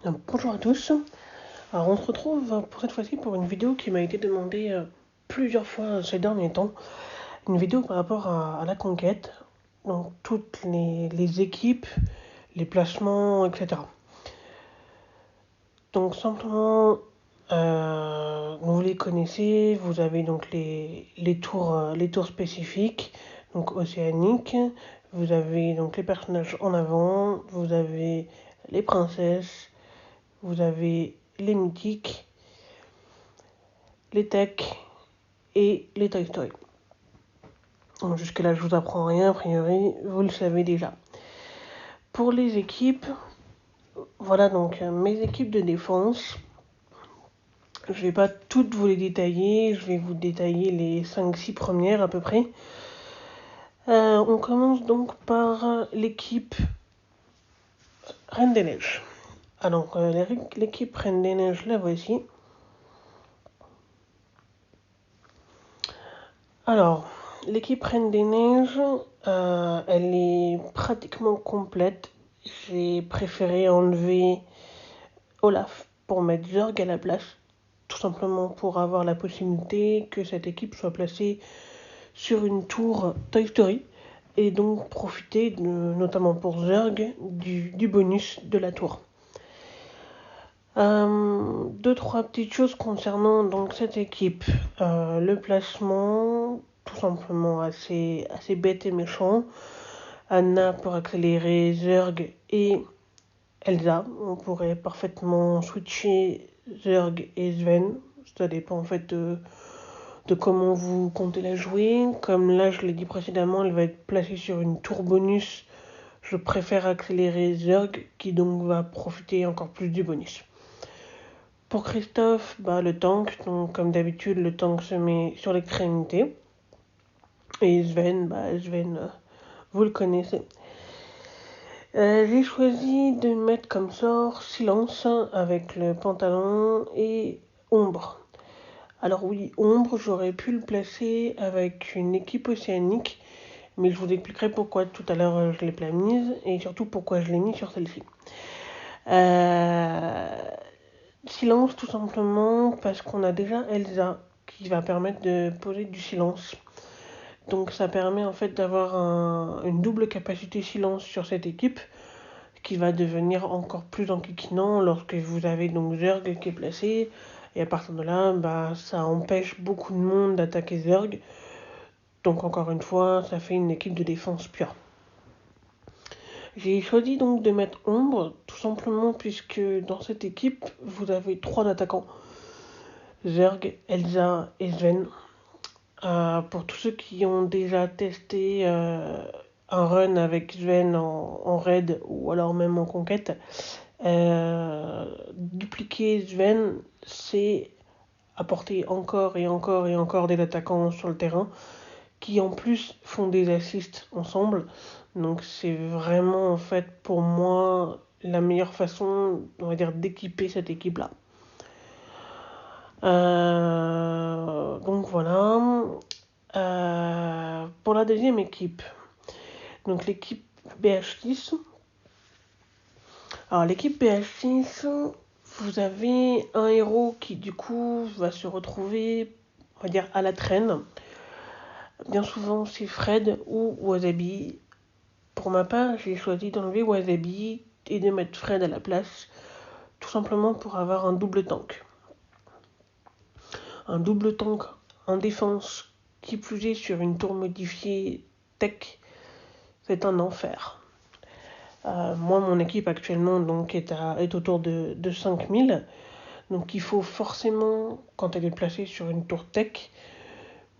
Bonjour à tous. Alors on se retrouve pour cette fois-ci pour une vidéo qui m'a été demandée plusieurs fois ces derniers temps. Une vidéo par rapport à la conquête, donc toutes les équipes, les placements, etc. Donc simplement, vous les connaissez, vous avez donc les tours spécifiques, donc océaniques, vous avez donc les personnages en avant, vous avez les princesses, vous avez les mythiques, les techs et les Toy Story. Donc jusque-là, je vous apprends rien, a priori, vous le savez déjà. Pour les équipes, voilà donc mes équipes de défense. Je ne vais pas toutes vous les détailler, je vais vous détailler les 5-6 premières à peu près. On commence donc par l'équipe Reine des Neiges. Alors, l'équipe Reine des Neiges, la voici. Alors, l'équipe Reine des Neiges, elle est pratiquement complète. J'ai préféré enlever Olaf pour mettre Zurg à la place, tout simplement pour avoir la possibilité que cette équipe soit placée sur une tour Toy Story et donc profiter, notamment pour Zurg, du bonus de la tour. Deux, trois petites choses concernant donc cette équipe. Le placement, tout simplement assez bête et méchant. Anna pour accélérer Zurg et Elsa. On pourrait parfaitement switcher Zurg et Sven. Ça dépend en fait de comment vous comptez la jouer. Comme là, je l'ai dit précédemment, elle va être placée sur une tour bonus. Je préfère accélérer Zurg qui donc va profiter encore plus du bonus. Pour Christophe, le tank, donc comme d'habitude, le tank se met sur l'extrémité. Et Sven, vous le connaissez. J'ai choisi de mettre comme sort silence avec le pantalon et ombre. Alors oui, ombre, j'aurais pu le placer avec une équipe océanique, mais je vous expliquerai pourquoi tout à l'heure je l'ai pas mise et surtout pourquoi je l'ai mis sur celle-ci. Silence tout simplement parce qu'on a déjà Elsa qui va permettre de poser du silence. Donc ça permet en fait d'avoir une double capacité silence sur cette équipe qui va devenir encore plus enquiquinant lorsque vous avez donc Zurg qui est placé. Et à partir de là, ça empêche beaucoup de monde d'attaquer Zurg. Donc encore une fois, ça fait une équipe de défense pure. J'ai choisi donc de mettre Ombre, tout simplement puisque dans cette équipe, vous avez 3 attaquants. Zurg, Elsa et Sven. Pour tous ceux qui ont déjà testé un run avec Sven en raid ou alors même en conquête, dupliquer Sven, c'est apporter encore et encore et encore des attaquants sur le terrain qui en plus font des assists ensemble. Donc c'est vraiment en fait pour moi la meilleure façon, on va dire, d'équiper cette équipe-là. Donc voilà. Pour la deuxième équipe, donc l'équipe BH6. Alors l'équipe BH6, vous avez un héros qui du coup va se retrouver, on va dire, à la traîne. Bien souvent c'est Fred ou Wasabi. Pour ma part, j'ai choisi d'enlever Wasabi et de mettre Fred à la place, tout simplement pour avoir un double tank. Un double tank en défense, qui plus est sur une tour modifiée tech, c'est un enfer. Moi, mon équipe actuellement donc, est autour de 5000. Donc il faut forcément, quand elle est placée sur une tour tech,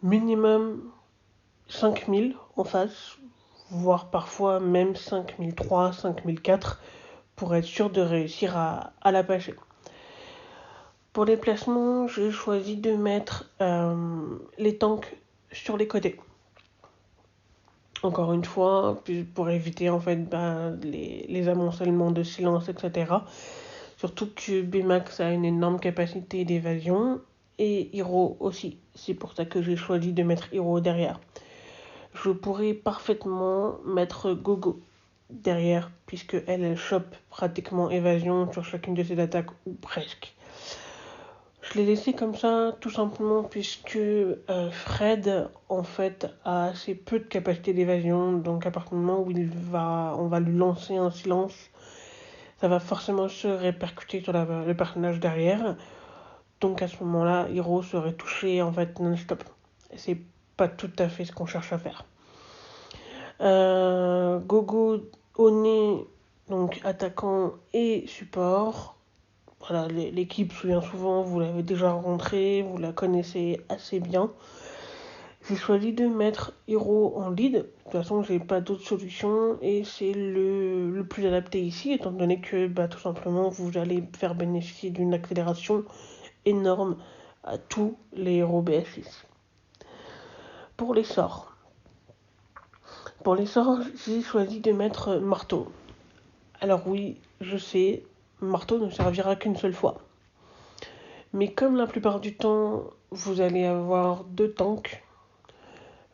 minimum 5000 en face, voire parfois même 5003, 5004, pour être sûr de réussir à la passer. Pour les placements, j'ai choisi de mettre les tanks sur les côtés. Encore une fois, pour éviter en fait les amoncellements de silence, etc. Surtout que Bmax a une énorme capacité d'évasion et Hiro aussi. C'est pour ça que j'ai choisi de mettre Hiro derrière. Je pourrais parfaitement mettre Gogo derrière, puisque elle chope pratiquement évasion sur chacune de ses attaques, ou presque. Je l'ai laissé comme ça, tout simplement, puisque Fred, en fait, a assez peu de capacité d'évasion, donc à partir du moment où on va lui lancer un silence, ça va forcément se répercuter sur le personnage derrière. Donc à ce moment-là, Hiro serait touché en fait non-stop. C'est pas tout à fait ce qu'on cherche à faire. Gogo, Oni, donc attaquant et support. Voilà, l'équipe se souvient souvent, vous l'avez déjà rencontrée, vous la connaissez assez bien. J'ai choisi de mettre Hiro en lead. De toute façon, j'ai pas d'autre solution et c'est le plus adapté ici, étant donné que tout simplement vous allez faire bénéficier d'une accélération énorme à tous les héros BS6. Pour les sorts. Pour les sorts, j'ai choisi de mettre marteau. Alors oui, je sais, marteau ne servira qu'une seule fois. Mais comme la plupart du temps, vous allez avoir 2 tanks,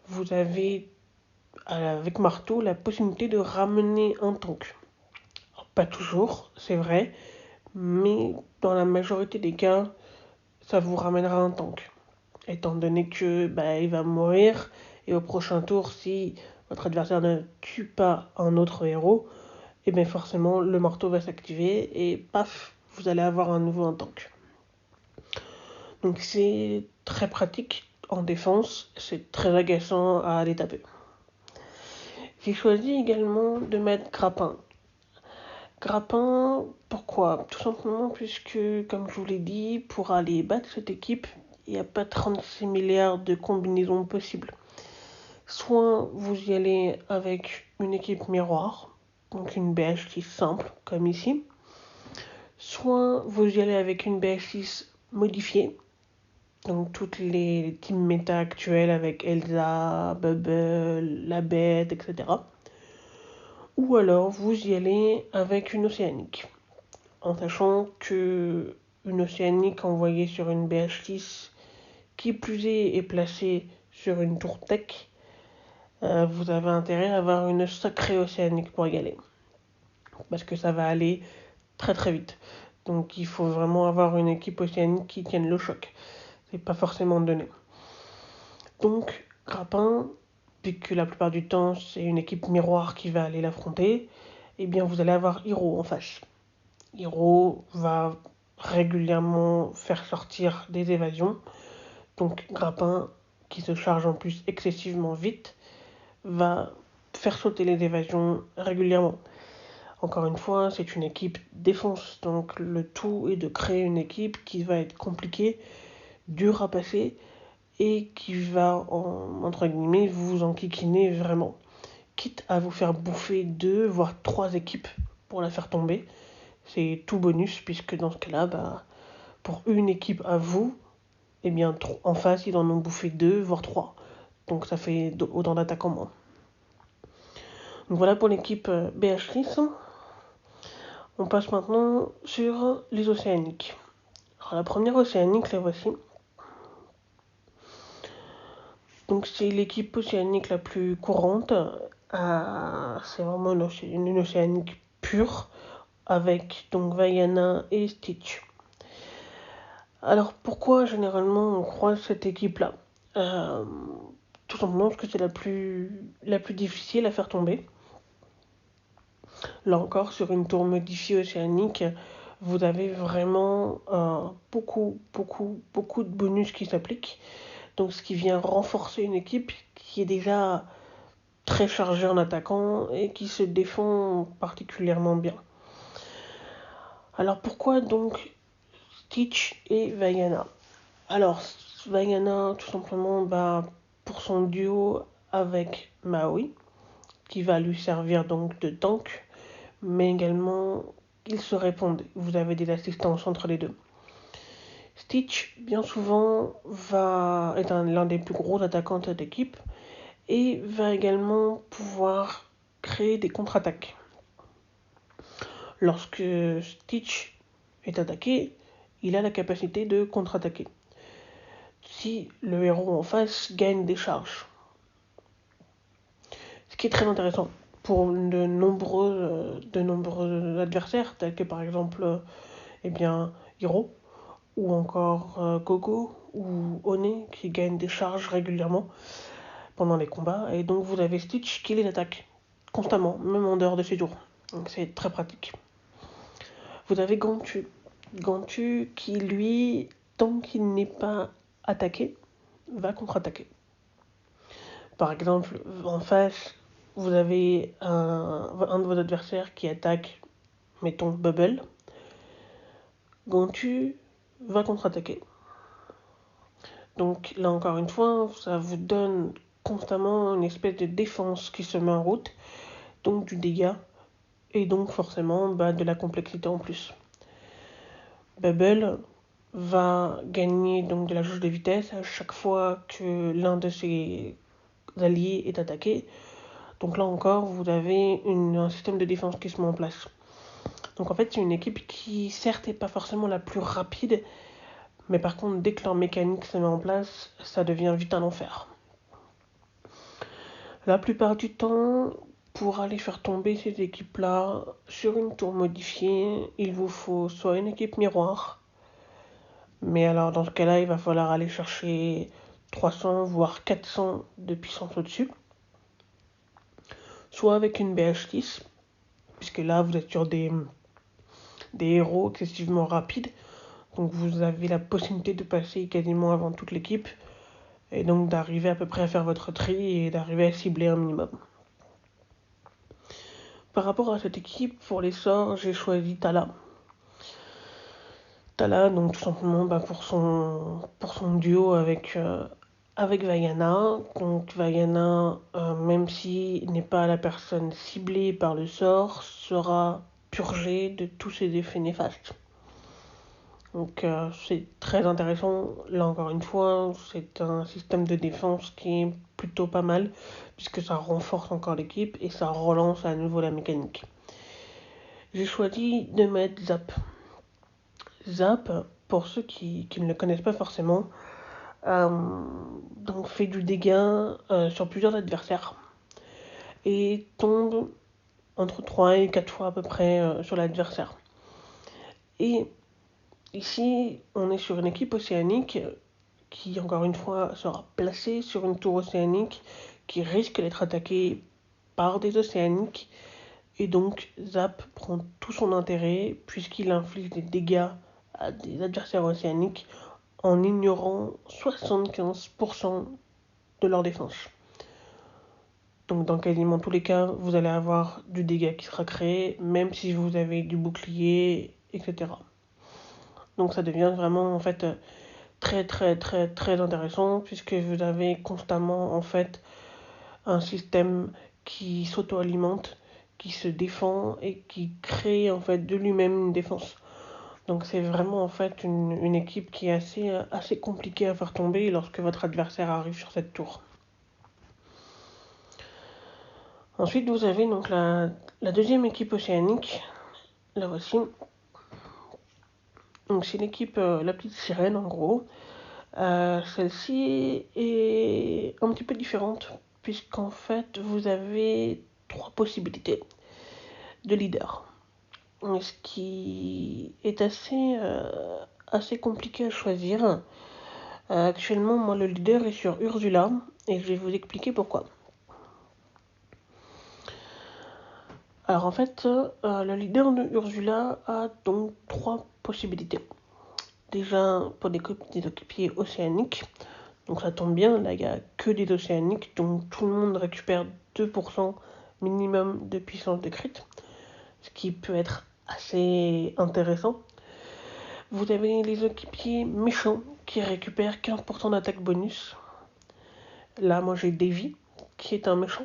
vous avez avec marteau la possibilité de ramener un tank. Alors, pas toujours, c'est vrai, mais dans la majorité des cas, ça vous ramènera un tank. Étant donné que il va mourir, et au prochain tour, si votre adversaire ne tue pas un autre héros, et bien forcément le marteau va s'activer et paf, vous allez avoir un nouveau un tank. Donc c'est très pratique en défense, c'est très agaçant à aller taper. J'ai choisi également de mettre grappin. Grappin, pourquoi? Tout simplement puisque, comme je vous l'ai dit, pour aller battre cette équipe, il n'y a pas 36 milliards de combinaisons possibles. Soit vous y allez avec une équipe miroir, donc une BH6 simple, comme ici. Soit vous y allez avec une BH6 modifiée, donc toutes les teams méta actuelles avec Elsa, Bubble, la Bête, etc. Ou alors vous y allez avec une océanique, en sachant que une océanique envoyée sur une BH6 qui plus est placée sur une tour tech, vous avez intérêt à avoir une sacrée océanique pour y aller. Parce que ça va aller très très vite. Donc il faut vraiment avoir une équipe océanique qui tienne le choc. C'est pas forcément donné. Donc Grappin, puisque la plupart du temps c'est une équipe miroir qui va aller l'affronter, eh bien vous allez avoir Hiro en face. Hiro va régulièrement faire sortir des évasions. Donc Grappin, qui se charge en plus excessivement vite, va faire sauter les évasions régulièrement. Encore une fois, c'est une équipe défense, donc le tout est de créer une équipe qui va être compliquée, dure à passer et qui va, entre guillemets, vous enquiquiner vraiment. Quitte à vous faire bouffer 2, voire 3 équipes pour la faire tomber. C'est tout bonus, puisque dans ce cas-là, pour une équipe à vous, eh bien, en face, ils en ont bouffé 2, voire 3. Donc ça fait autant d'attaques en moins. Donc voilà pour l'équipe BH6. On passe maintenant sur les océaniques. Alors la première océanique, la voici. Donc c'est l'équipe océanique la plus courante. C'est vraiment une océanique pure avec donc Vaiana et Stitch. Alors pourquoi généralement on croise cette équipe-là? Tout simplement parce que c'est la plus difficile à faire tomber. Là encore, sur une tour modifiée océanique, vous avez vraiment beaucoup de bonus qui s'appliquent. Donc ce qui vient renforcer une équipe qui est déjà très chargée en attaquant et qui se défend particulièrement bien. Alors pourquoi donc Stitch et Vaiana? Alors Vaiana tout simplement pour son duo avec Maui, qui va lui servir donc de tank, mais également ils se répondent. Vous avez des assistances entre les deux. Stitch, bien souvent, est l'un des plus gros attaquants de l'équipe et va également pouvoir créer des contre-attaques. Lorsque Stitch est attaqué, il a la capacité de contre-attaquer. Si le héros en face gagne des charges. Ce qui est très intéressant pour de nombreux adversaires, tels que par exemple Hiro, ou encore Gogo ou One, qui gagnent des charges régulièrement pendant les combats. Et donc vous avez Stitch qui les attaque constamment, même en dehors de ses tours. Donc c'est très pratique. Vous avez Gantu. Gantu qui, lui, tant qu'il n'est pas attaqué, va contre-attaquer. Par exemple, en face, vous avez un de vos adversaires qui attaque, mettons, Bubble. Gantu va contre-attaquer. Donc là encore une fois, ça vous donne constamment une espèce de défense qui se met en route, donc du dégât, et donc forcément de la complexité en plus. Bubble va gagner donc de la jauge de vitesse à chaque fois que l'un de ses alliés est attaqué. Donc là encore, vous avez un système de défense qui se met en place. Donc en fait, c'est une équipe qui, certes, n'est pas forcément la plus rapide, mais par contre, dès que leur mécanique se met en place, ça devient vite un enfer. La plupart du temps, pour aller faire tomber ces équipes-là sur une tour modifiée, il vous faut soit une équipe miroir, mais alors dans ce cas-là, il va falloir aller chercher 300 voire 400 de puissance au-dessus, soit avec une BH6, puisque là vous êtes sur des héros excessivement rapides, donc vous avez la possibilité de passer quasiment avant toute l'équipe, et donc d'arriver à peu près à faire votre tri et d'arriver à cibler un minimum. Par rapport à cette équipe, pour les sorts, j'ai choisi Tala. Tala, donc tout simplement pour son duo avec Vaiana. Donc Vaiana, même s'il n'est pas la personne ciblée par le sort, sera purgée de tous ses effets néfastes. Donc c'est très intéressant. Là encore une fois, c'est un système de défense qui est plutôt pas mal, puisque ça renforce encore l'équipe et ça relance à nouveau la mécanique. J'ai choisi de mettre Zap. Zap, pour ceux qui ne le connaissent pas forcément, donc fait du dégât sur plusieurs adversaires et tombe entre 3 et 4 fois à peu près sur l'adversaire. Et ici, on est sur une équipe océanique qui, encore une fois, sera placée sur une tour océanique qui risque d'être attaquée par des océaniques. Et donc, Zap prend tout son intérêt puisqu'il inflige des dégâts à des adversaires océaniques en ignorant 75% de leur défense. Donc dans quasiment tous les cas, vous allez avoir du dégât qui sera créé, même si vous avez du bouclier, etc. Donc ça devient vraiment en fait très très très très intéressant puisque vous avez constamment en fait un système qui s'auto-alimente, qui se défend et qui crée en fait de lui-même une défense. Donc c'est vraiment en fait une équipe qui est assez compliquée à faire tomber lorsque votre adversaire arrive sur cette tour. Ensuite vous avez donc la deuxième équipe océanique, la voici. Donc c'est l'équipe la petite sirène en gros. Celle-ci est un petit peu différente puisqu'en fait vous avez 3 possibilités de leader. Ce qui est assez compliqué à choisir. Actuellement, moi, le leader est sur Ursula, et je vais vous expliquer pourquoi. Alors, en fait, le leader de Ursula a donc 3 possibilités. Déjà, pour des équipiers océaniques, donc ça tombe bien, là, il n'y a que des océaniques, donc tout le monde récupère 2% minimum de puissance de crit, ce qui peut être assez intéressant. Vous avez les équipiers méchants qui récupèrent 15% d'attaque bonus. Là, moi j'ai Davy, qui est un méchant,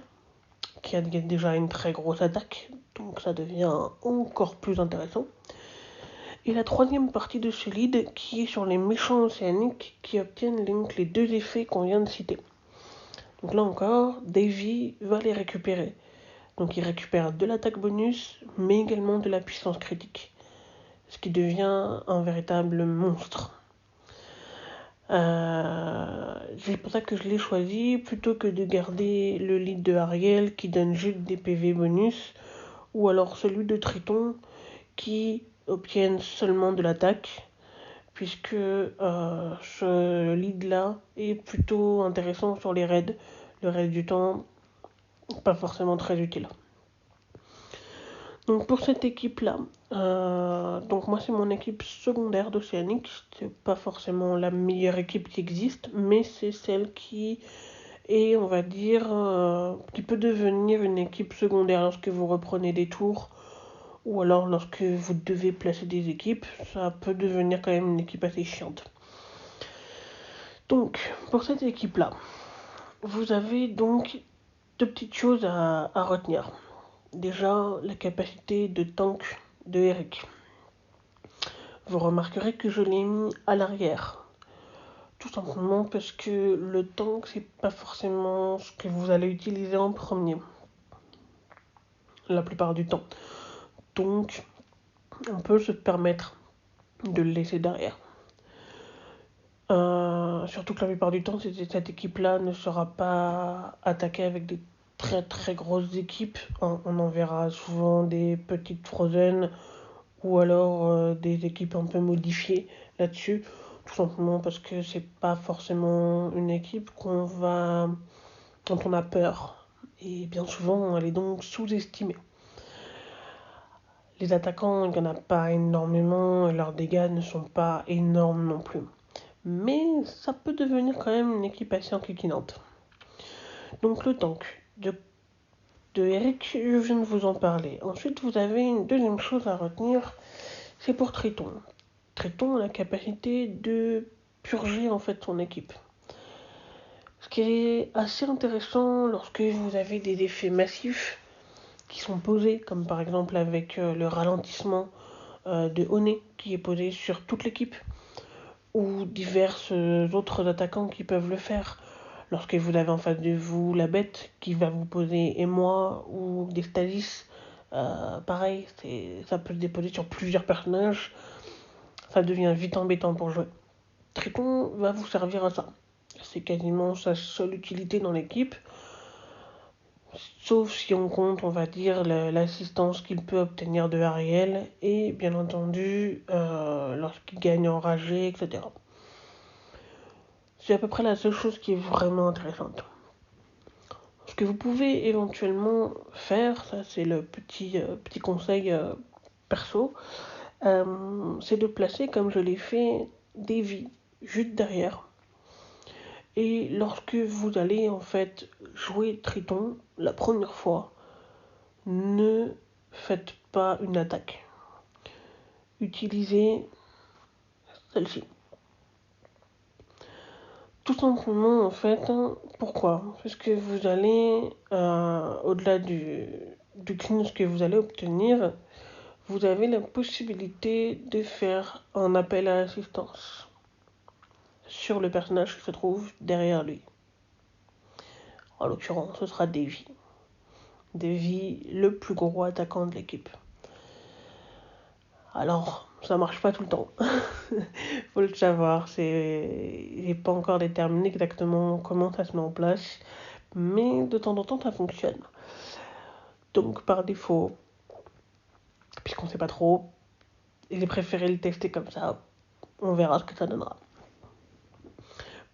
qui a déjà une très grosse attaque, donc ça devient encore plus intéressant. Et la troisième partie de ce lead, qui est sur les méchants océaniques, qui obtiennent donc les 2 effets qu'on vient de citer. Donc là encore, Davy va les récupérer. Donc il récupère de l'attaque bonus, mais également de la puissance critique, ce qui devient un véritable monstre. C'est pour ça que je l'ai choisi plutôt que de garder le lead de Ariel qui donne juste des PV bonus ou alors celui de Triton qui obtiennent seulement de l'attaque puisque ce lead là est plutôt intéressant sur les raids. Le reste du temps, pas forcément très utile. Donc pour cette équipe-là, donc moi c'est mon équipe secondaire d'Océanique. C'est pas forcément la meilleure équipe qui existe, mais c'est celle qui est, on va dire, qui peut devenir une équipe secondaire lorsque vous reprenez des tours ou alors lorsque vous devez placer des équipes. Ça peut devenir quand même une équipe assez chiante. Donc pour cette équipe-là, vous avez donc deux petites choses à retenir. Déjà, la capacité de tank de Eric. Vous remarquerez que je l'ai mis à l'arrière. Tout simplement parce que le tank, c'est pas forcément ce que vous allez utiliser en premier. La plupart du temps. Donc, on peut se permettre de le laisser derrière. Surtout que la plupart du temps, cette équipe-là ne sera pas attaquée avec des très très grosses équipes. On en verra souvent des petites Frozen ou alors des équipes un peu modifiées là-dessus, tout simplement parce que c'est pas forcément une équipe dont on a peur, et bien souvent elle est donc sous-estimée. Les attaquants, il n'y en a pas énormément et leurs dégâts ne sont pas énormes non plus. Mais ça peut devenir quand même une équipe assez enquiquinante. Donc le tank de Eric, je viens de vous en parler. Ensuite, vous avez une deuxième chose à retenir, c'est pour Triton. Triton a la capacité de purger en fait son équipe. Ce qui est assez intéressant lorsque vous avez des effets massifs qui sont posés, comme par exemple avec le ralentissement de Honey qui est posé sur toute l'équipe, ou divers autres attaquants qui peuvent le faire. Lorsque vous avez en face de vous la bête qui va vous poser émoi ou des stasis, pareil, ça peut se déposer sur plusieurs personnages. Ça devient vite embêtant pour jouer. Triton va vous servir à ça. C'est quasiment sa seule utilité dans l'équipe. Sauf si on compte, on va dire, l'assistance qu'il peut obtenir de Ariel. Et bien entendu, lorsqu'il gagne enragé, etc. C'est à peu près la seule chose qui est vraiment intéressante. Ce que vous pouvez éventuellement faire, ça c'est le petit conseil perso, c'est de placer, comme je l'ai fait, des vies juste derrière. Et lorsque vous allez en fait jouer Triton la première fois, ne faites pas une attaque. Utilisez celle-ci. Tout simplement en fait, pourquoi? Parce que vous allez, au-delà du cleanse que vous allez obtenir, vous avez la possibilité de faire un appel à l'assistance sur le personnage qui se trouve derrière lui. En l'occurrence, ce sera Davy. Davy, le plus gros attaquant de l'équipe. Alors, ça marche pas tout le temps. Faut le savoir. J'ai pas encore déterminé exactement comment ça se met en place, mais de temps en temps, ça fonctionne. Donc, par défaut, puisqu'on sait pas trop, j'ai préféré le tester comme ça. On verra ce que ça donnera.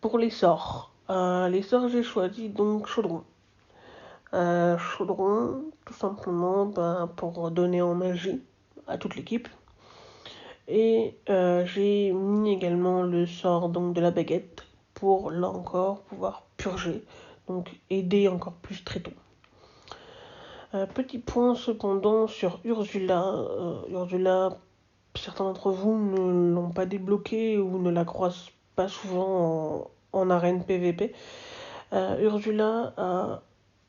Pour les sorts, j'ai choisi donc Chaudron. Chaudron, tout simplement pour donner en magie à toute l'équipe. Et j'ai mis également le sort donc, de la baguette pour, là encore, pouvoir purger, donc aider encore plus Triton. Petit point cependant sur Ursula. Ursula, certains d'entre vous ne l'ont pas débloqué ou ne la croisent pas souvent en arène PVP. Ursula a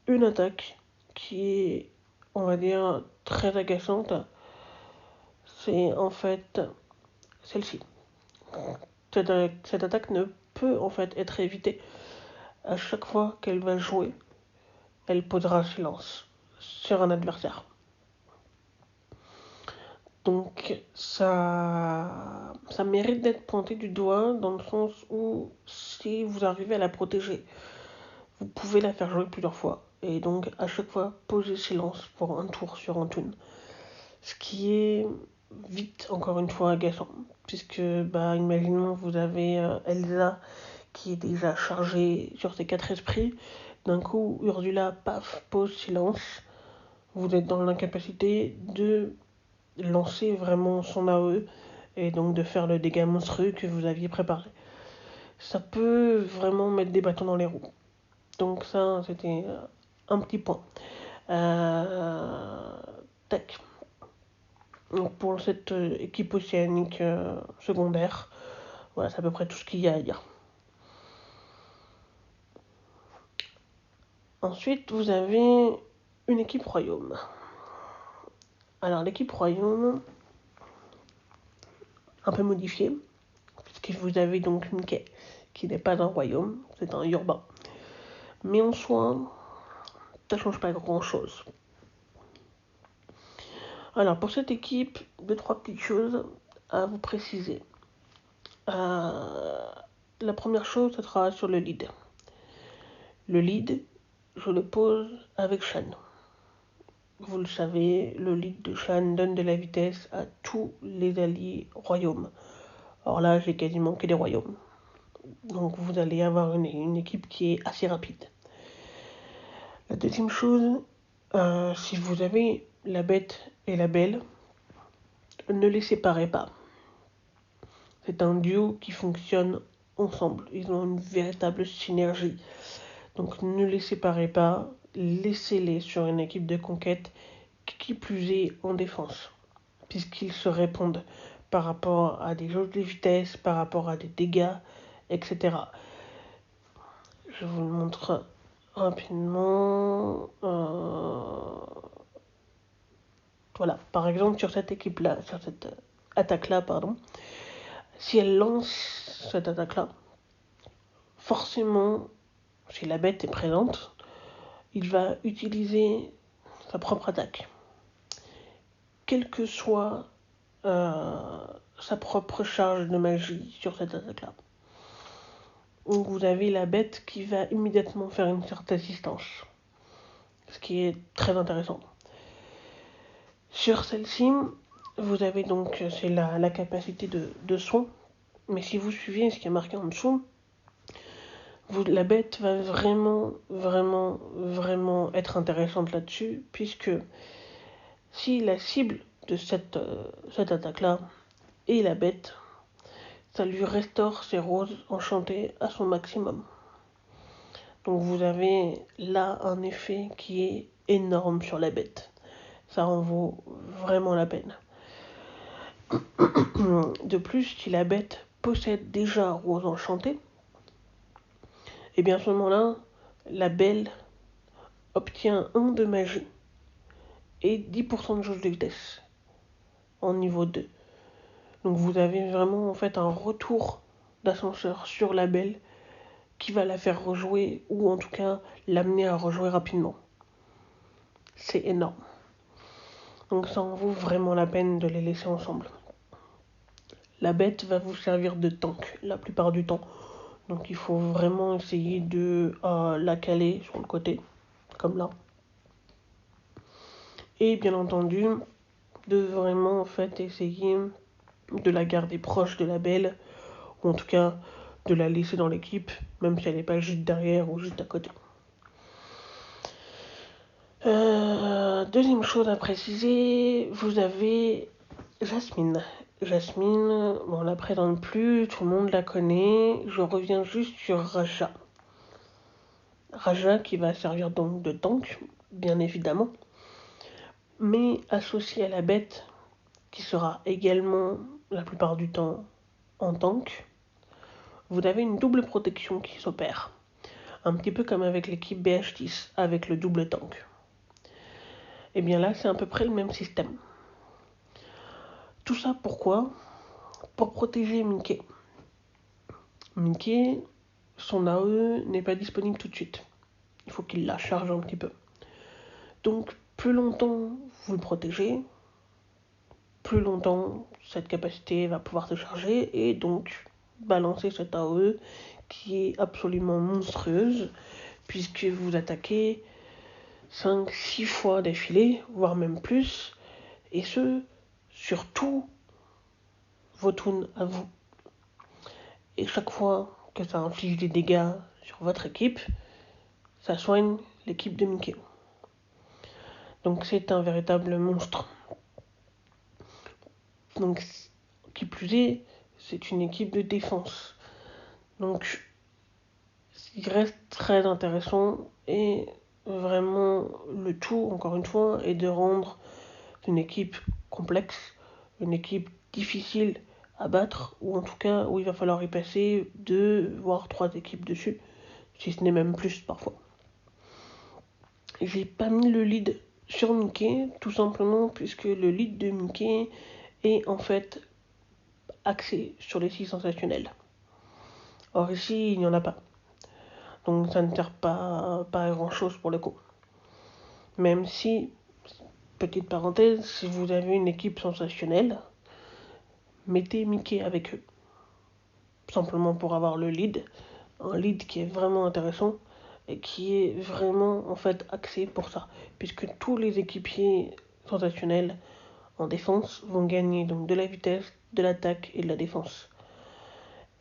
une attaque qui est, on va dire, très agaçante. C'est en fait celle-ci. Cette attaque ne peut en fait être évitée. À chaque fois qu'elle va jouer, elle posera silence sur un adversaire. Donc ça mérite d'être pointé du doigt dans le sens où si vous arrivez à la protéger, vous pouvez la faire jouer plusieurs fois. Et donc à chaque fois, poser silence pour un tour sur un toon. Ce qui est vite, encore une fois, agaçant. Puisque, imaginons, vous avez Elsa qui est déjà chargée sur ses 4 esprits. D'un coup, Ursula, paf, pose silence. Vous êtes dans l'incapacité de lancer vraiment son AOE et donc de faire le dégât monstrueux que vous aviez préparé. Ça peut vraiment mettre des bâtons dans les roues. Donc ça, c'était un petit point. Tac. Donc pour cette équipe océanique secondaire, voilà, c'est à peu près tout ce qu'il y a à dire. Ensuite, vous avez une équipe royaume. Alors l'équipe royaume, un peu modifiée, puisque vous avez donc Mickey, qui n'est pas un royaume, c'est un urbain. Mais en soi, ça change pas grand chose. Alors pour cette équipe, 2-3 petites choses à vous préciser. La première chose, ce sera sur le lead. Le lead, je le pose avec Shan. Vous le savez, le lead de Shan donne de la vitesse à tous les alliés royaumes. Or là, j'ai quasiment que des royaumes. Donc vous allez avoir une équipe qui est assez rapide. La deuxième chose, si vous avez la bête et la belle, ne les séparez pas. C'est un duo qui fonctionne ensemble. Ils ont une véritable synergie. Donc ne les séparez pas, laissez-les sur une équipe de conquête qui plus est en défense, puisqu'ils se répondent par rapport à des jauges de vitesse, par rapport à des dégâts, etc. Je vous le montre rapidement. Voilà, par exemple sur cette équipe-là, sur cette attaque-là, pardon, si elle lance cette attaque-là, forcément, si la bête est présente, il va utiliser sa propre attaque. Quelle que soit sa propre charge de magie sur cette attaque-là. Donc vous avez la bête qui va immédiatement faire une certaine assistance. Ce qui est très intéressant. Sur celle-ci, vous avez donc, c'est la capacité de soin. Mais si vous suivez ce qui est marqué en dessous, la bête va vraiment, vraiment, vraiment être intéressante là-dessus, puisque si la cible de cette attaque-là est la bête, ça lui restaure ses roses enchantées à son maximum. Donc vous avez là un effet qui est énorme sur la bête. Ça en vaut vraiment la peine. De plus, si la bête possède déjà rose enchantée, et bien à ce moment-là, la belle obtient 1 de magie et 10% de jauge de vitesse en niveau 2. Donc vous avez vraiment en fait un retour d'ascenseur sur la belle qui va la faire rejouer ou en tout cas l'amener à rejouer rapidement. C'est énorme. Donc ça en vaut vraiment la peine de les laisser ensemble. La bête va vous servir de tank la plupart du temps. Donc il faut vraiment essayer de la caler sur le côté, comme là. Et bien entendu, de vraiment en fait essayer de la garder proche de la belle, ou en tout cas de la laisser dans l'équipe, même si elle n'est pas juste derrière ou juste à côté. Deuxième chose à préciser, vous avez Jasmine. Jasmine, on la présente plus, tout le monde la connaît. Je reviens juste sur Raja. Raja qui va servir donc de tank, bien évidemment, mais associé à la bête, qui sera également la plupart du temps en tank, vous avez une double protection qui s'opère. Un petit peu comme avec l'équipe BH10, avec le double tank. Et bien là, c'est à peu près le même système. Tout ça pourquoi ? Pour protéger Mickey. Mickey, son AE n'est pas disponible tout de suite. Il faut qu'il la charge un petit peu. Donc, plus longtemps vous le protégez, plus longtemps, cette capacité va pouvoir se charger et donc balancer cette AOE qui est absolument monstrueuse puisque vous attaquez 5-6 fois d'affilée, voire même plus, et ce, sur tous vos toons à vous. Et chaque fois que ça inflige des dégâts sur votre équipe, ça soigne l'équipe de Mickey. Donc c'est un véritable monstre. Donc, qui plus est, c'est une équipe de défense. Donc, il reste très intéressant et vraiment le tout, encore une fois, est de rendre une équipe complexe, une équipe difficile à battre, ou en tout cas où il va falloir y passer 2 voire 3 équipes dessus, si ce n'est même plus parfois. J'ai pas mis le lead sur Mickey, tout simplement puisque le lead de Mickey est en fait axé sur les 6 sensationnels. Or ici, il n'y en a pas. Donc ça ne sert pas à grand chose pour le coup. Même si, petite parenthèse, si vous avez une équipe sensationnelle, mettez Mickey avec eux. Simplement pour avoir le lead. Un lead qui est vraiment intéressant et qui est vraiment en fait axé pour ça. Puisque tous les équipiers sensationnels en défense vont gagner donc de la vitesse, de l'attaque et de la défense.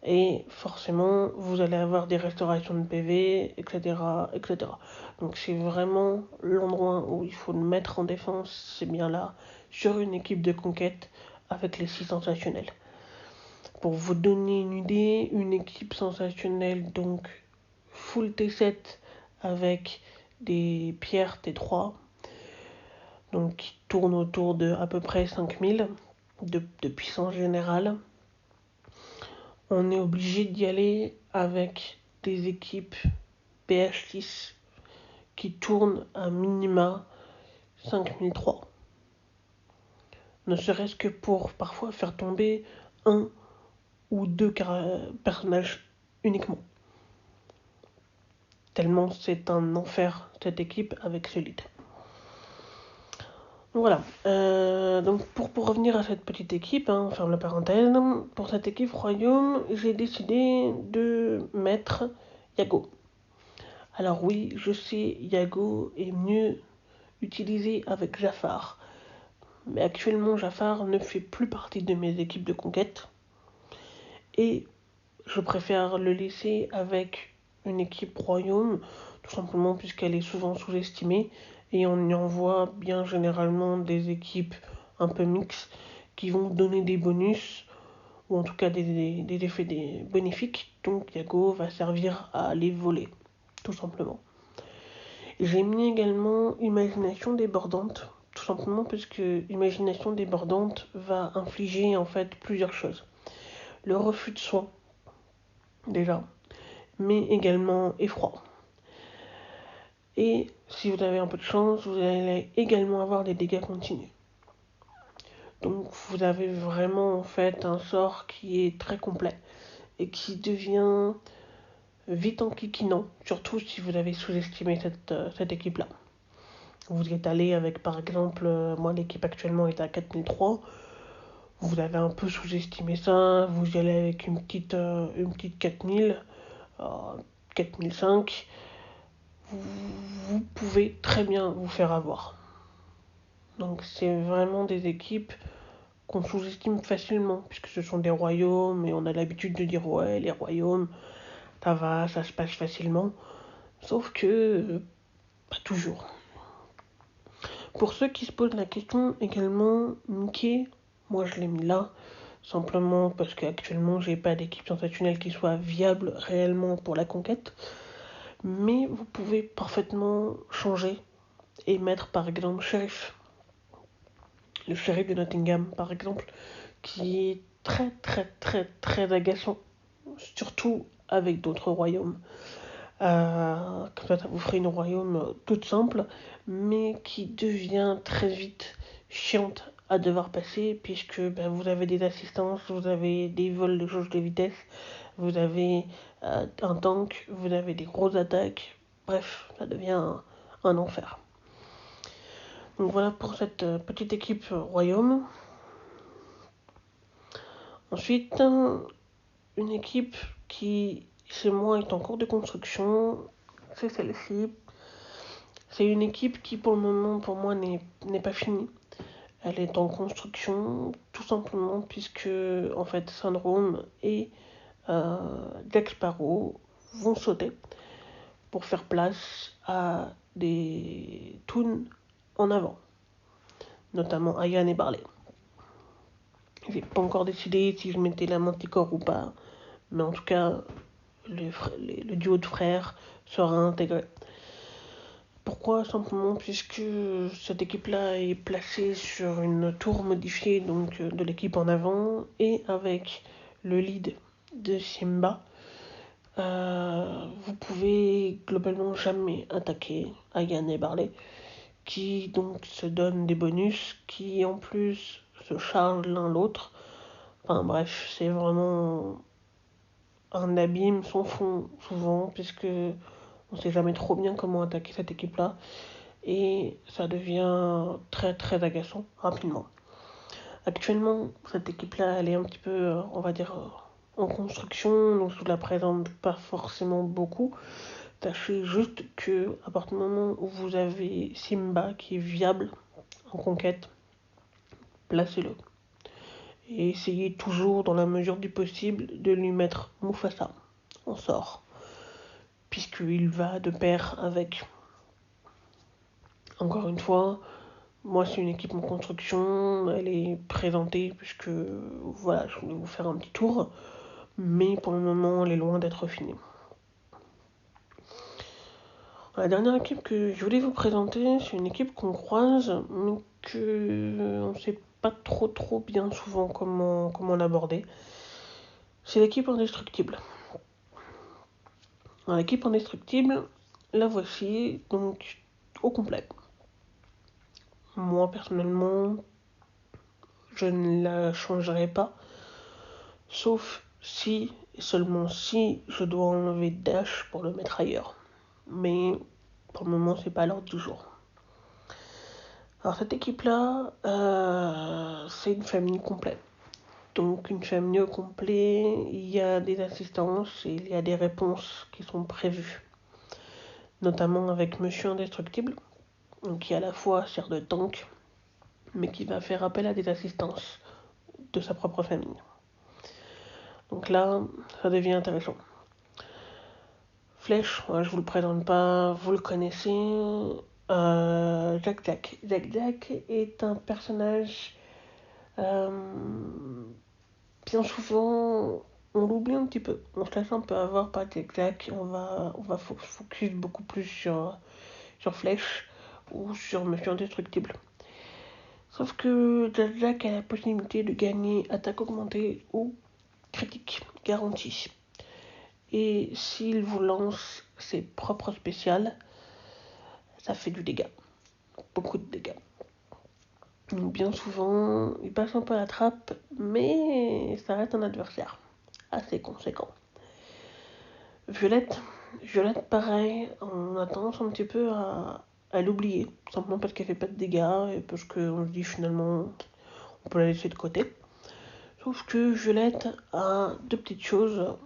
Et forcément, vous allez avoir des restaurations de PV, etc., etc. Donc c'est vraiment l'endroit où il faut le mettre en défense, c'est bien là, sur une équipe de conquête avec les 6 sensationnels. Pour vous donner une idée, une équipe sensationnelle, donc full T7 avec des pierres T3, donc qui tournent autour de à peu près 5000 de puissance générale. On est obligé d'y aller avec des équipes PH6 qui tournent à minima 5003. Ne serait-ce que pour parfois faire tomber 1 ou 2 personnages uniquement. Tellement c'est un enfer cette équipe avec ce lead. Voilà. Donc pour revenir à cette petite équipe, on ferme la parenthèse. Pour cette équipe Royaume, j'ai décidé de mettre Yago. Alors oui, je sais, Yago est mieux utilisé avec Jafar. Mais actuellement, Jafar ne fait plus partie de mes équipes de conquête. Et je préfère le laisser avec une équipe Royaume, tout simplement puisqu'elle est souvent sous-estimée. Et on y envoie bien généralement des équipes un peu mixtes qui vont donner des bonus, ou en tout cas des effets bénéfiques. Donc Yago va servir à les voler, tout simplement. J'ai mis également Imagination débordante, tout simplement parce que Imagination débordante va infliger en fait plusieurs choses. Le refus de soin, déjà, mais également effroi. Et si vous avez un peu de chance, vous allez également avoir des dégâts continus. Donc vous avez vraiment en fait un sort qui est très complet et qui devient vite enquiquinant, surtout si vous avez sous-estimé cette équipe-là. Vous y êtes allé avec, par exemple, moi l'équipe actuellement est à 4003. Vous avez un peu sous-estimé ça. Vous y allez avec une petite 4000, 4005. Vous pouvez très bien vous faire avoir. Donc c'est vraiment des équipes qu'on sous-estime facilement, puisque ce sont des royaumes, et on a l'habitude de dire ouais, les royaumes, ça va, ça se passe facilement. Sauf que, pas toujours. Pour ceux qui se posent la question également, Mickey, moi je l'ai mis là, simplement parce qu'actuellement j'ai pas d'équipe sensationnelle qui soit viable réellement pour la conquête. Mais vous pouvez parfaitement changer et mettre par exemple Sheriff. Le shérif de Nottingham par exemple, qui est très très très très agaçant, surtout avec d'autres royaumes. Comme ça vous ferait une royaume toute simple, mais qui devient très vite chiante à devoir passer, puisque vous avez des assistances, vous avez des vols de jauge de vitesse, vous avez un tank, vous avez des grosses attaques, bref, ça devient un enfer. Donc voilà pour cette petite équipe royaume. Ensuite, une équipe qui, chez moi, est en cours de construction, c'est celle-ci. C'est une équipe qui, pour le moment, pour moi, n'est pas finie. Elle est en construction, tout simplement, puisque, en fait, Syndrome et Jack Sparrow vont sauter pour faire place à des toons en avant, notamment Ian et Barley. J'ai pas encore décidé si je mettais la Manticore ou pas, mais en tout cas, le duo de frères sera intégré. Pourquoi? Simplement puisque cette équipe-là est placée sur une tour modifiée donc de l'équipe en avant et avec le lead de Simba, vous pouvez globalement jamais attaquer Ayan et Barley, qui donc se donnent des bonus qui en plus se chargent l'un l'autre. Enfin bref, c'est vraiment un abîme sans fond souvent puisque on sait jamais trop bien comment attaquer cette équipe-là et ça devient très très agaçant rapidement. Actuellement, cette équipe-là, elle est un petit peu, on va dire, en construction, donc je ne la présente pas forcément beaucoup. Sachez juste que à partir du moment où vous avez Simba qui est viable en conquête, placez-le. Et essayez toujours, dans la mesure du possible, de lui mettre Mufasa en sort, puisqu'il va de pair avec. Encore une fois, moi c'est une équipe en construction, elle est présentée puisque voilà, je voulais vous faire un petit tour, mais pour le moment elle est loin d'être finie. La dernière équipe que je voulais vous présenter, c'est une équipe qu'on croise, mais qu'on ne sait pas trop bien souvent comment l'aborder. C'est l'équipe indestructible. Alors, l'équipe indestructible, la voici donc au complet. Moi personnellement, je ne la changerai pas, sauf si, et seulement si, je dois enlever Dash pour le mettre ailleurs. Mais pour le moment, c'est pas à l'ordre du jour. Alors cette équipe-là, c'est une famille complète. Donc une famille au complet, il y a des assistances et il y a des réponses qui sont prévues. Notamment avec Monsieur Indestructible, qui à la fois sert de tank, mais qui va faire appel à des assistances de sa propre famille. Donc là, ça devient intéressant. Flèche, je vous le présente pas, vous le connaissez. Jack Jack. Jack Jack est un personnage euh, bien souvent on l'oublie un petit peu. On se laisse un peu avoir par Jack Jack. On va focus beaucoup plus sur Flèche ou sur Monsieur Indestructible. Sauf que Jack Jack a la possibilité de gagner attaque augmentée ou critique garantie. Et s'il vous lance ses propres spéciales, ça fait du dégât. Beaucoup de dégâts. Donc bien souvent, il passe un peu à la trappe, mais ça reste un adversaire assez conséquent. Violette, pareil, on a tendance un petit peu à l'oublier, simplement parce qu'elle fait pas de dégâts et parce qu'on se dit finalement on peut la laisser de côté. Sauf que Violette a deux petites choses.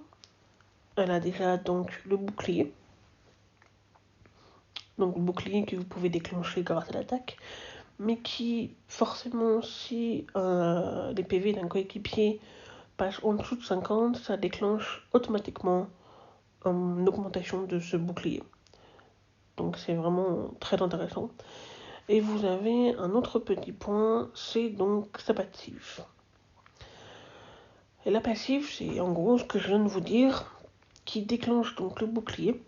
Elle a déjà donc le bouclier. Donc le bouclier que vous pouvez déclencher grâce à l'attaque, mais qui forcément si les PV d'un coéquipier passent en dessous de 50, ça déclenche automatiquement une augmentation de ce bouclier. Donc c'est vraiment très intéressant. Et vous avez un autre petit point, c'est donc sa passive. Et la passive, c'est en gros ce que je viens de vous dire, qui déclenche donc le bouclier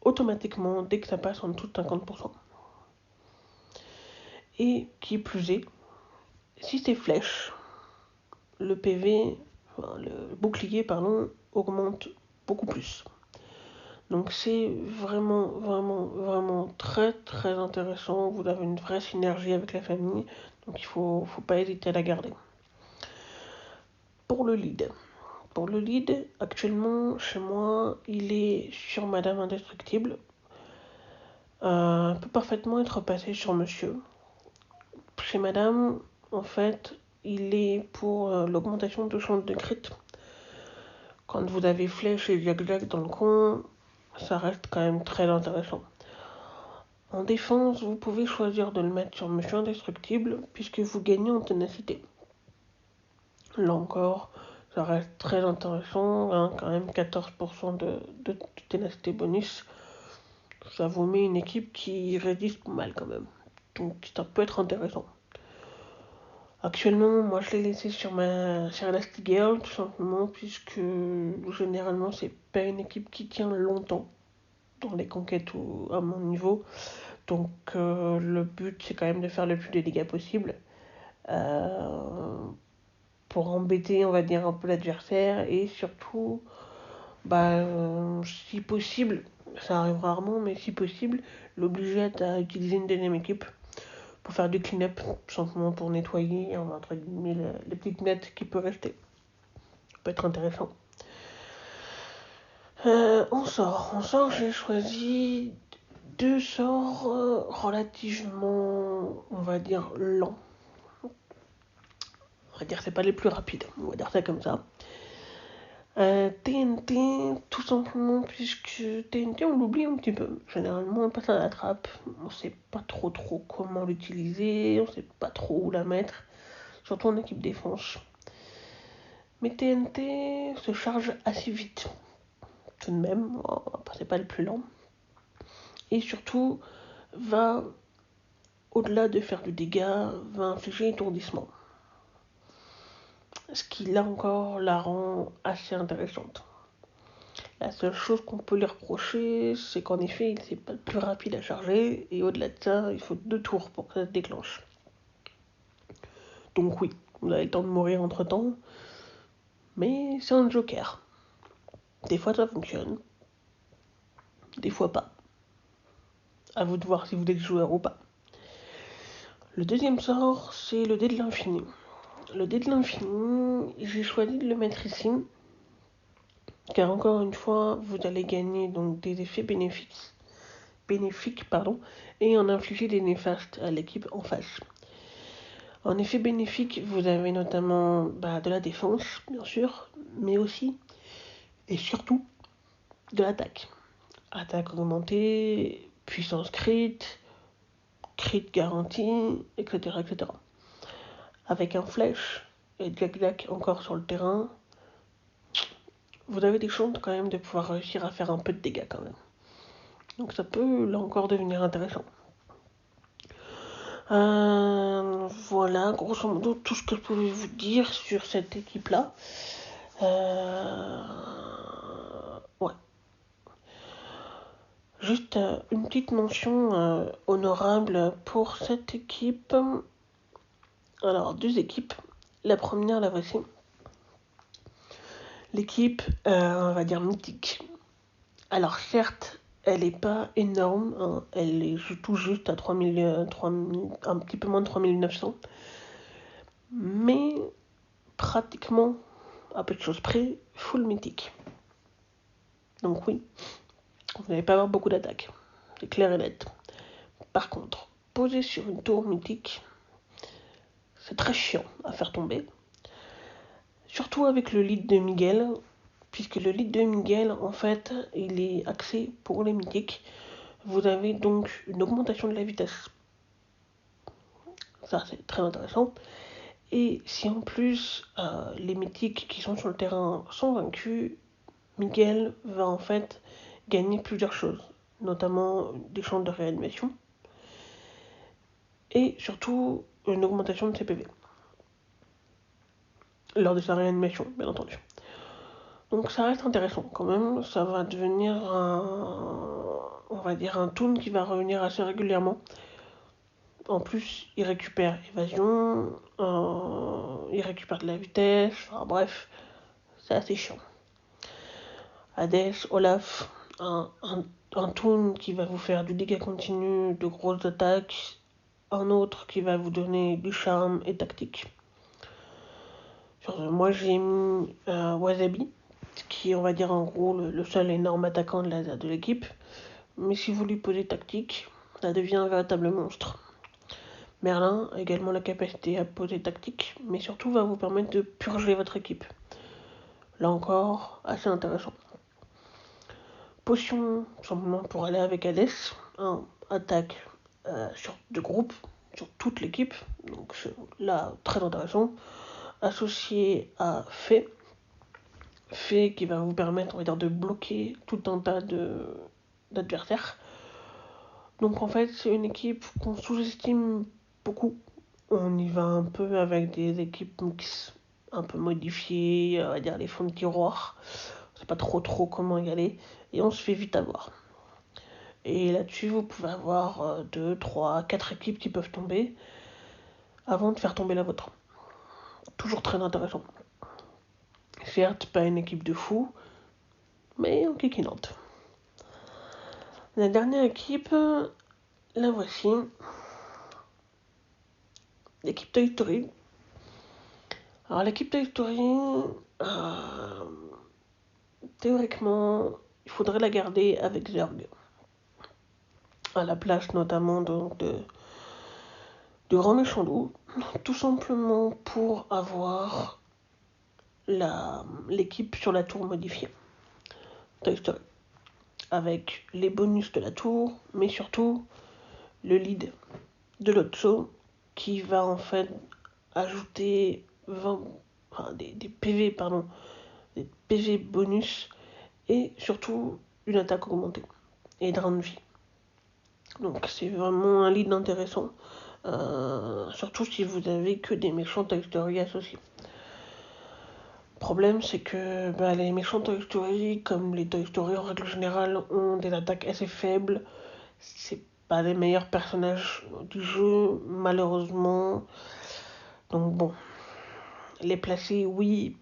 automatiquement dès que ça passe en dessous de 50%. Et qui plus est, si c'est flèche, le PV, enfin, le bouclier, pardon, augmente beaucoup plus. Donc c'est vraiment très intéressant. Vous avez une vraie synergie avec la famille, donc il faut pas hésiter à la garder. Pour le lead. Actuellement, chez moi, il est sur Madame Indestructible. Peut parfaitement être passé sur Monsieur. Chez Madame, en fait, il est pour l'augmentation de chance de crit. Quand vous avez flèche et jack dans le coin, ça reste quand même très intéressant. En défense, vous pouvez choisir de le mettre sur Monsieur Indestructible, puisque vous gagnez en ténacité. Là encore, ça reste très intéressant, hein, quand même 14% de ténacité bonus. Ça vous met une équipe qui résiste mal quand même. Donc ça peut être intéressant. Actuellement, moi je l'ai laissé sur Elastigirl, tout simplement, puisque généralement c'est pas une équipe qui tient longtemps dans les conquêtes ou à mon niveau. Donc le but c'est quand même de faire le plus de dégâts possible. Pour embêter, on va dire, un peu l'adversaire et surtout, si possible, ça arrive rarement, mais si possible, l'obliger à utiliser une deuxième équipe pour faire du clean-up, tout simplement pour nettoyer, entre guillemets, les petites miettes qui peuvent rester. Ça peut être intéressant. En sort, j'ai choisi 2 sorts relativement, on va dire, lents. On va dire c'est pas les plus rapides, on va dire ça comme ça. TNT, tout simplement, puisque TNT on l'oublie un petit peu. Généralement on passe à la trappe, on sait pas trop comment l'utiliser, on sait pas trop où la mettre, surtout en équipe défense. Mais TNT se charge assez vite, tout de même, c'est pas le plus lent. Et surtout, va, au-delà de faire du dégât, va infliger étourdissement. Ce qui, là encore, la rend assez intéressante. La seule chose qu'on peut lui reprocher, c'est qu'en effet, il n'est pas le plus rapide à charger, et au-delà de ça, il faut 2 tours pour que ça se déclenche. Donc oui, vous avez le temps de mourir entre-temps, mais c'est un joker. Des fois ça fonctionne, des fois pas. À vous de voir si vous êtes joueur ou pas. Le deuxième sort, c'est le dé de l'infini. Le dé de l'infini, j'ai choisi de le mettre ici, car encore une fois, vous allez gagner donc des effets bénéfiques, et en infliger des néfastes à l'équipe en face. En effet bénéfique, vous avez notamment de la défense, bien sûr, mais aussi et surtout de l'attaque. Attaque augmentée, puissance crit garantie, etc., etc. Avec un flèche et Jack encore sur le terrain, vous avez des chances quand même de pouvoir réussir à faire un peu de dégâts quand même. Donc ça peut là encore devenir intéressant. Voilà, grosso modo, tout ce que je pouvais vous dire sur cette équipe-là. Ouais. Juste une petite mention honorable pour cette équipe. Alors, 2 équipes. La première, la voici. L'équipe, on va dire mythique. Alors, certes, elle n'est pas énorme. Hein, elle est tout juste à 3000, un petit peu moins de 3900. Mais pratiquement, à peu de choses près, full mythique. Donc oui, vous n'allez pas avoir beaucoup d'attaques. C'est clair et net. Par contre, posé sur une tour mythique, c'est très chiant à faire tomber. Surtout avec le lead de Miguel, puisque le lead de Miguel, en fait, il est axé pour les mythiques. Vous avez donc une augmentation de la vitesse. Ça, c'est très intéressant. Et si en plus, les mythiques qui sont sur le terrain sont vaincus, Miguel va en fait gagner plusieurs choses, notamment des chances de réanimation et surtout une augmentation de ses PV lors de sa réanimation, bien entendu. Donc ça reste intéressant quand même, ça va devenir un toon qui va revenir assez régulièrement. En plus, il récupère évasion, il récupère de la vitesse, bref, c'est assez chiant. Hades, Olaf, un toon qui va vous faire du dégât continu, de grosses attaques, un autre qui va vous donner du charme et tactique. Moi j'ai mis Wasabi, qui est on va dire en gros le seul énorme attaquant de l'équipe, mais si vous lui posez tactique, ça devient un véritable monstre. Merlin a également la capacité à poser tactique, mais surtout va vous permettre de purger votre équipe. Là encore, assez intéressant. Potion, simplement pour aller avec Hades. Attaque de groupe, sur toute l'équipe. Donc là, très intéressant. Associé à Fée. Fée qui va vous permettre, on va dire, de bloquer tout un tas d'adversaires. Donc en fait, c'est une équipe qu'on sous-estime beaucoup. On y va un peu avec des équipes mix, un peu modifiées, on va dire les fonds de tiroir. On sait pas trop comment y aller. Et on se fait vite avoir. Et là-dessus, vous pouvez avoir 2, 3, 4 équipes qui peuvent tomber avant de faire tomber la vôtre. Toujours très intéressant. Certes, pas une équipe de fous, mais enquiquinante. La dernière équipe, la voici. L'équipe Toy Story. Alors l'équipe Toy Story, théoriquement, il faudrait la garder avec Zurg. À la place notamment donc de Grand Méchant Loup. Tout simplement pour avoir l'équipe sur la tour modifiée. Toy Story. Avec les bonus de la tour, mais surtout le lead de l'Otso qui va en fait ajouter des PV, des PV bonus et surtout une attaque augmentée et de de vie. Donc c'est vraiment un lead intéressant, surtout si vous avez que des méchants Toy Story associés. Le problème c'est que les méchants Toy Story, comme les Toy Story en règle générale, ont des attaques assez faibles. C'est pas les meilleurs personnages du jeu, malheureusement. Donc bon, les placer, oui,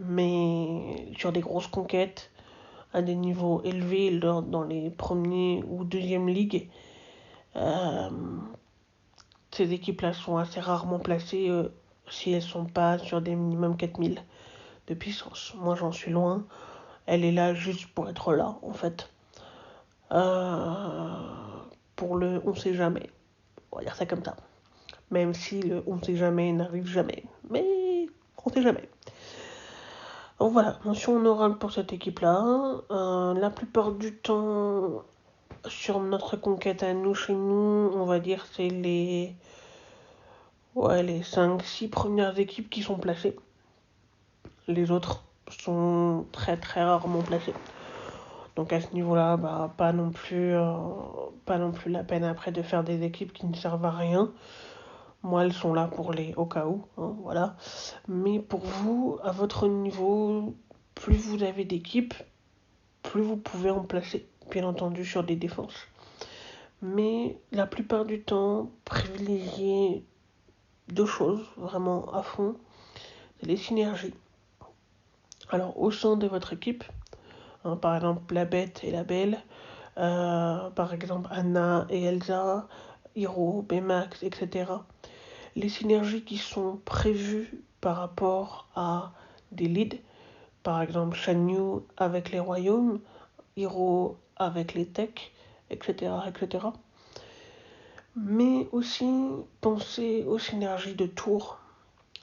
mais sur des grosses conquêtes, à des niveaux élevés dans les premiers ou deuxième ligues, euh, ces équipes-là sont assez rarement placées si elles sont pas sur des minimum 4000 de puissance. Moi, j'en suis loin. Elle est là juste pour être là, en fait. Euh, pour le on sait jamais. On va dire ça comme ça. Même si le on sait jamais n'arrive jamais. Mais on sait jamais. Donc voilà, mention honorable pour cette équipe-là. La plupart du temps, sur notre conquête à nous, chez nous, on va dire c'est les 5-6 premières équipes qui sont placées. Les autres sont très très rarement placées. Donc à ce niveau-là, pas non plus la peine après de faire des équipes qui ne servent à rien. Moi, elles sont là pour les au cas où, hein, voilà. Mais pour vous, à votre niveau, plus vous avez d'équipes, plus vous pouvez en placer, bien entendu, sur des défenses. Mais la plupart du temps, privilégiez deux choses vraiment à fond, c'est les synergies. Alors au sein de votre équipe, par exemple la Bête et la Belle, par exemple Anna et Elsa, Hiro, Baymax, etc. Les synergies qui sont prévues par rapport à des leads, par exemple Shanyu avec les royaumes, Hiro avec les techs, etc., etc. Mais aussi penser aux synergies de tour.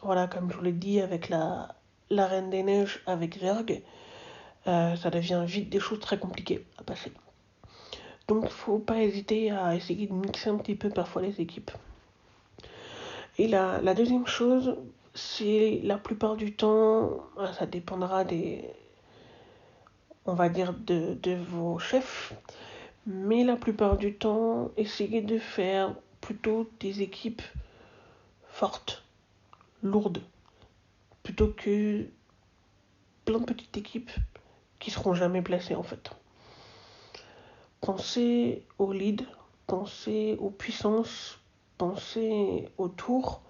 Voilà, comme je vous l'ai dit, avec la Reine des Neiges, avec Zerg, ça devient vite des choses très compliquées à passer. Donc il ne faut pas hésiter à essayer de mixer un petit peu parfois les équipes. Et la deuxième chose, c'est la plupart du temps, ça dépendra on va dire, de vos chefs, mais la plupart du temps, essayez de faire plutôt des équipes fortes, lourdes, plutôt que plein de petites équipes qui seront jamais placées en fait. Pensez au lead, pensez aux puissances, pensez aux tours,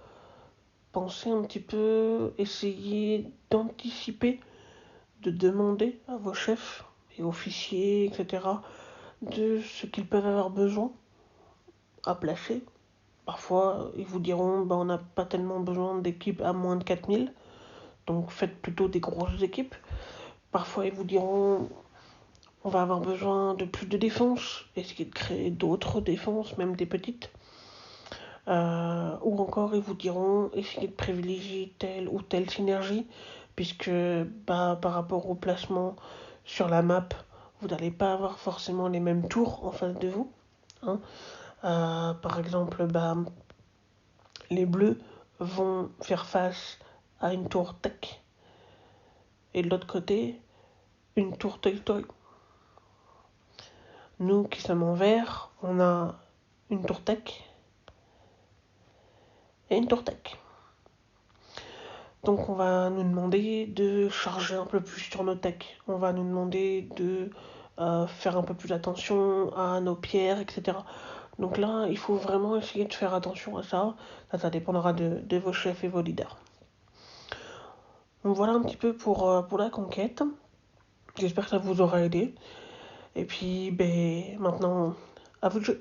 pensez un petit peu, essayez d'anticiper, de demander à vos chefs et officiers, etc., de ce qu'ils peuvent avoir besoin à placer. Parfois, ils vous diront on n'a pas tellement besoin d'équipes à moins de 4000, donc faites plutôt des grosses équipes. Parfois, ils vous diront on va avoir besoin de plus de défense, essayez de créer d'autres défenses, même des petites. Ou encore, ils vous diront essayer de privilégier telle ou telle synergie, puisque bah, par rapport au placement sur la map, vous n'allez pas avoir forcément les mêmes tours en face de vous. Hein. Par exemple, bah, les bleus vont faire face à une tour tech, et de l'autre côté, une tour toy. Nous qui sommes en vert, on a une tour tech et une tour tech. Donc on va nous demander de charger un peu plus sur nos techs. On va nous demander de faire un peu plus attention à nos pierres, etc. Donc là, il faut vraiment essayer de faire attention à ça. Ça dépendra de vos chefs et vos leaders. Donc voilà un petit peu pour la conquête. J'espère que ça vous aura aidé. Et puis, ben, maintenant, à vous de jouer.